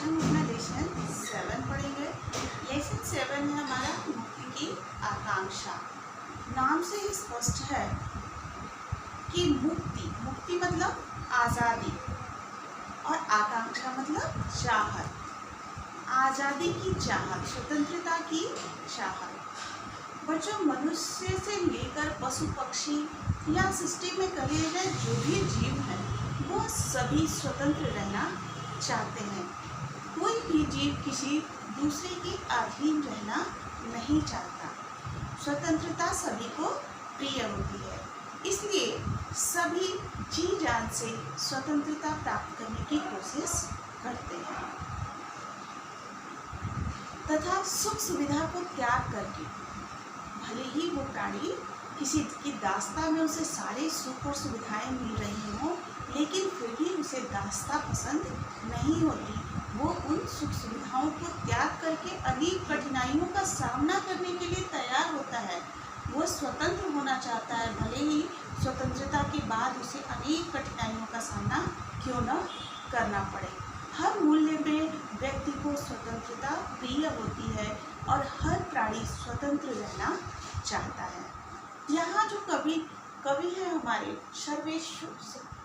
हम अपना लेसन 7 पढ़ेंगे। लेसन 7 है हमारा मुक्ति की आकांक्षा। नाम से ही स्पष्ट है कि मुक्ति मतलब आज़ादी और आकांक्षा मतलब चाहत। आज़ादी की चाहत, स्वतंत्रता की चाहत। बच्चों, मनुष्य से लेकर पशु पक्षी या सृष्टि में कहे गए जो भी जीव हैं वो सभी स्वतंत्र रहना चाहते हैं। कोई भी जीव किसी दूसरे के अधीन रहना नहीं चाहता। स्वतंत्रता सभी को प्रिय होती है, इसलिए सभी जी जान से स्वतंत्रता प्राप्त करने की कोशिश करते हैं तथा सुख सुविधा को त्याग करके, भले ही वो प्राणी किसी की दास्ता में उसे सारे सुख और सुविधाएं मिल रही हों, लेकिन फिर भी उसे दास्ता पसंद नहीं होती। वो उन सुख सुविधाओं को त्याग करके अनेक कठिनाइयों का सामना करने के लिए तैयार होता है। वो स्वतंत्र होना चाहता है, भले ही स्वतंत्रता के बाद उसे अनेक कठिनाइयों का सामना क्यों न करना पड़े। हर मूल्य में व्यक्ति को स्वतंत्रता प्रिय होती है और हर प्राणी स्वतंत्र रहना चाहता है। यहाँ जो कवि है हमारे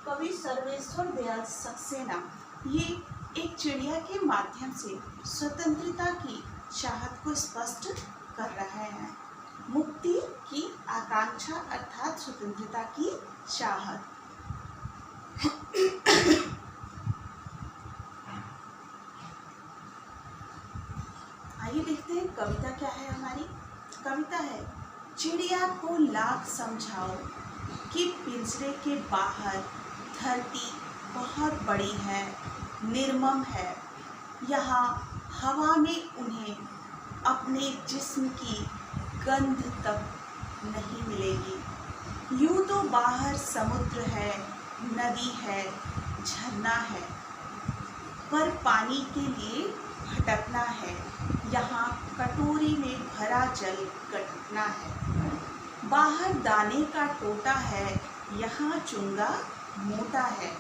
कवि सर्वेश्वर दयाल सक्सेना, ये एक चिड़िया के माध्यम से स्वतंत्रता की चाहत को स्पष्ट कर रहे हैं। मुक्ति की आकांक्षा अर्थात स्वतंत्रता की चाहत। आइए देखते हैं कविता क्या है हमारी। कविता है, चिड़िया को लाख समझाओ कि पिंजरे के बाहर धरती बहुत बड़ी है, निर्मम है। यहाँ हवा में उन्हें अपने जिस्म की गंध तक नहीं मिलेगी। यूं तो बाहर समुद्र है, नदी है, झरना है, पर पानी के लिए भटकना है। यहाँ कटोरी में भरा जल गटकना है। बाहर दाने का टोटा है, यहाँ चुंगा मोटा है।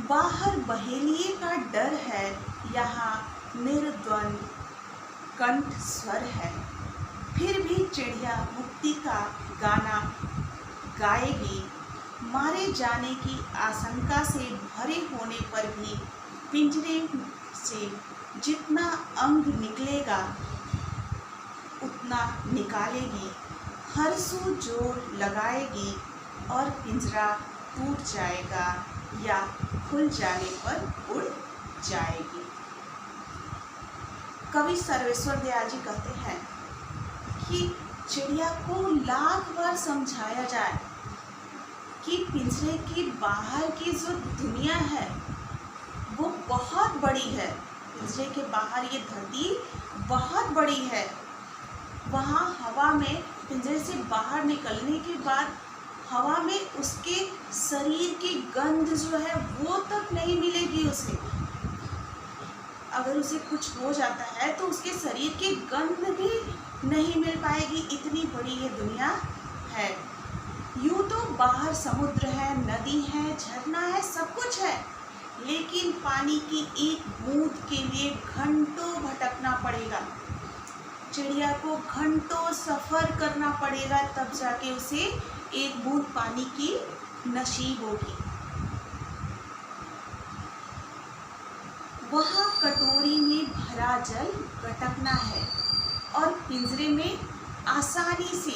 बाहर बहेलिए का डर है, यहाँ निर्द्वंद कंठ स्वर है। फिर भी चिड़िया मुक्ति का गाना गाएगी। मारे जाने की आशंका से भरे होने पर भी पिंजरे से जितना अंग निकलेगा उतना निकालेगी। हर सू जोर लगाएगी और पिंजरा टूट जाएगा या खुल जाने पर उड़ जाएगी। कवि सर्वेश्वर दयाल जी कहते हैं कि चिड़िया को लाख बार समझाया जाए कि पिंजरे के बाहर की जो दुनिया है वो बहुत बड़ी है। पिंजरे के बाहर ये धरती बहुत बड़ी है। वहाँ हवा में पिंजरे से बाहर निकलने के बाद हवा में उसके शरीर की गंध जो है वो तक नहीं मिलेगी उसे। अगर उसे कुछ हो जाता है तो उसके शरीर की गंध भी नहीं मिल पाएगी, इतनी बड़ी ये दुनिया है। यूँ तो बाहर समुद्र है, नदी है, झरना है, सब कुछ है, लेकिन पानी की एक बूंद के लिए घंटों भटकना पड़ेगा। चिड़िया को घंटों सफ़र करना पड़ेगा, तब जाके उसे एक बूंद पानी की नसीब होगी। वहाँ कटोरी में भरा जल गटकना है और पिंजरे में आसानी से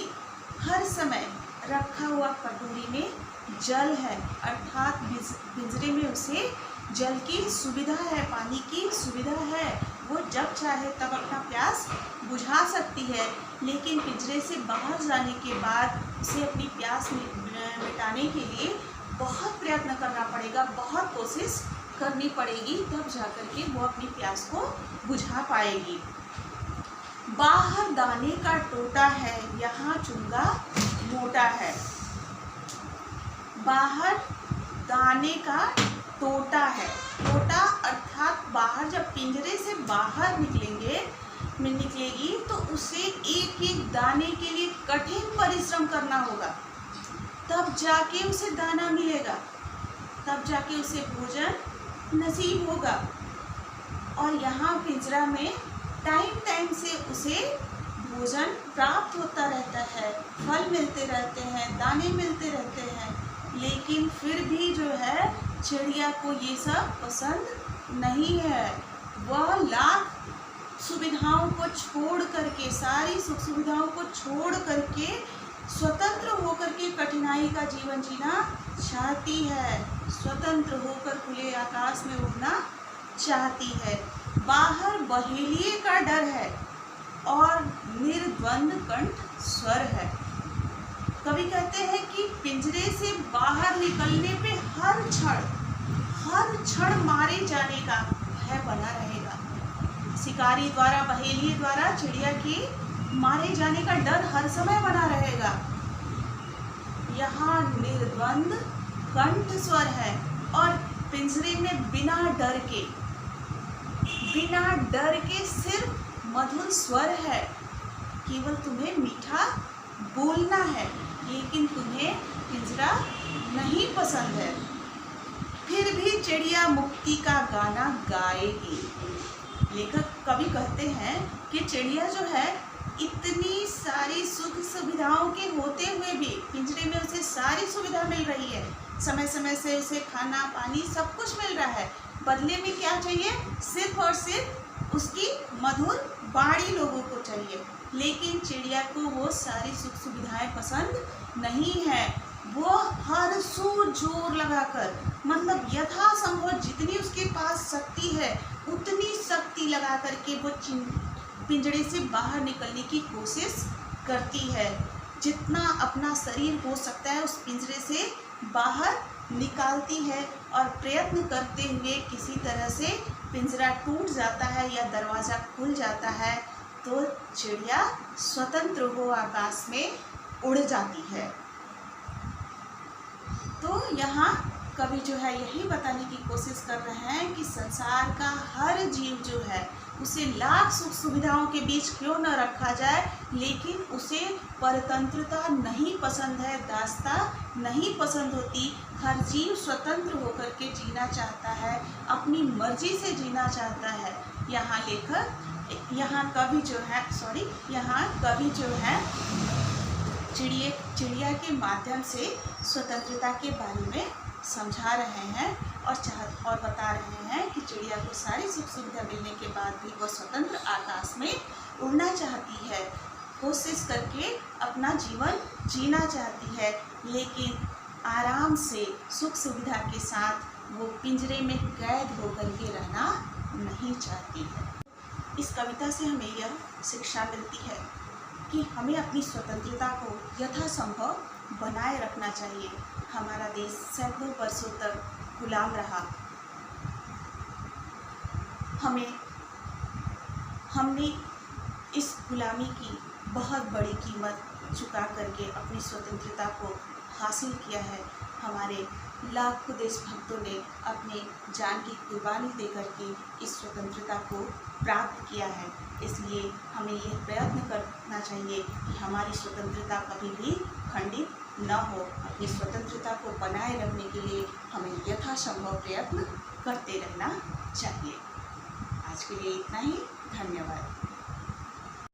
हर समय रखा हुआ कटोरी में जल है, अर्थात पिंजरे में उसे जल की सुविधा है, पानी की सुविधा है। वो जब चाहे तब अपना प्यास बुझा सकती है, लेकिन पिंजरे से बाहर जाने के बाद उसे अपनी प्यास मिटाने के लिए बहुत प्रयत्न करना पड़ेगा, बहुत कोशिश करनी पड़ेगी, तब जाकर के वो अपनी प्यास को बुझा पाएगी। बाहर दाने का टोटा है, यहाँ चुंगा मोटा है। बाहर दाने का टोटा है, टोटा अर्थात बाहर जब पिंजरे से बाहर निकलेगी तो उसे एक एक दाने के लिए कठिन परिश्रम करना होगा, तब जाके उसे दाना मिलेगा, तब जाके उसे भोजन नसीब होगा। और यहाँ पिंजरा में टाइम टाइम से उसे भोजन प्राप्त होता रहता है, फल मिलते रहते हैं, दाने मिलते रहते हैं, लेकिन फिर भी जो है चिड़िया को ये सब पसंद नहीं है। वह लाख सुविधाओं को छोड़ करके, सारी सुख सुविधाओं को छोड़ करके स्वतंत्र होकर के कठिनाई का जीवन जीना चाहती है, स्वतंत्र होकर खुले आकाश में उड़ना चाहती है। बाहर बहेलिए का डर है और निर्द्वंद कंठ स्वर है। कवि कहते हैं कि पिंजरे से बाहर निकलने पे हर क्षण मारे जाने का भय बना रहेगा। शिकारी द्वारा, बहेलिए द्वारा चिड़िया के मारे जाने का डर हर समय बना रहेगा। यहाँ निर्द्वंद कंठ स्वर है और पिंजरे में बिना डर के सिर्फ मधुर स्वर है। केवल तुम्हें मीठा बोलना है, लेकिन तुम्हें पिंजरा नहीं पसंद है। फिर भी चिड़िया मुक्ति का गाना गाएगी। लेखक कवि कहते हैं कि चिड़िया जो है इतनी सारी सुख सुविधाओं के होते हुए भी, पिंजरे में उसे सारी सुविधा मिल रही है, समय समय से उसे खाना पानी सब कुछ मिल रहा है, बदले में क्या चाहिए? सिर्फ और सिर्फ उसकी मधुर बाणी लोगों को चाहिए। लेकिन चिड़िया को वो सारी सुख सुविधाएं पसंद नहीं है। वो हर सू जोर लगाकर, मतलब यथासंभव जितनी उसके पास शक्ति है उतनी शक्ति लगा करके वो पिंजरे से बाहर निकलने की कोशिश करती है। जितना अपना शरीर हो सकता है उस पिंजरे से बाहर निकालती है और प्रयत्न करते हुए किसी तरह से पिंजरा टूट जाता है या दरवाज़ा खुल जाता है तो चिड़िया स्वतंत्र हो आकाश में उड़ जाती है। तो यहाँ कवि जो है यही बताने की कोशिश कर रहे हैं कि संसार का हर जीव जो है उसे लाख सुख सुविधाओं के बीच क्यों न रखा जाए, लेकिन उसे परतंत्रता नहीं पसंद है, दासता नहीं पसंद होती। हर जीव स्वतंत्र होकर के जीना चाहता है, अपनी मर्जी से जीना चाहता है। यहाँ कवि जो है चिड़िया के माध्यम से स्वतंत्रता के बारे में समझा रहे हैं और बता रहे हैं कि चिड़िया को सारी सुख सुविधा मिलने के बाद भी वह स्वतंत्र आकाश में उड़ना चाहती है, कोशिश करके अपना जीवन जीना चाहती है, लेकिन आराम से सुख सुविधा के साथ वो पिंजरे में कैद होकर के रहना नहीं चाहती है। इस कविता से हमें यह शिक्षा मिलती है कि हमें अपनी स्वतंत्रता को यथासंभव बनाए रखना चाहिए। हमारा देश सैकड़ों वर्षों तक गुलाम रहा। हमने इस गुलामी की बहुत बड़ी कीमत चुका करके अपनी स्वतंत्रता को हासिल किया है। हमारे लाखों देशभक्तों ने अपने जान की कुर्बानी दे करके इस स्वतंत्रता को प्राप्त किया है। इसलिए हमें यह प्रयत्न करना चाहिए कि हमारी स्वतंत्रता कभी भी खंडित न हो। अपनी स्वतंत्रता को बनाए रखने के लिए हमें यथासंभव प्रयत्न करते रहना चाहिए। आज के लिए इतना ही। धन्यवाद।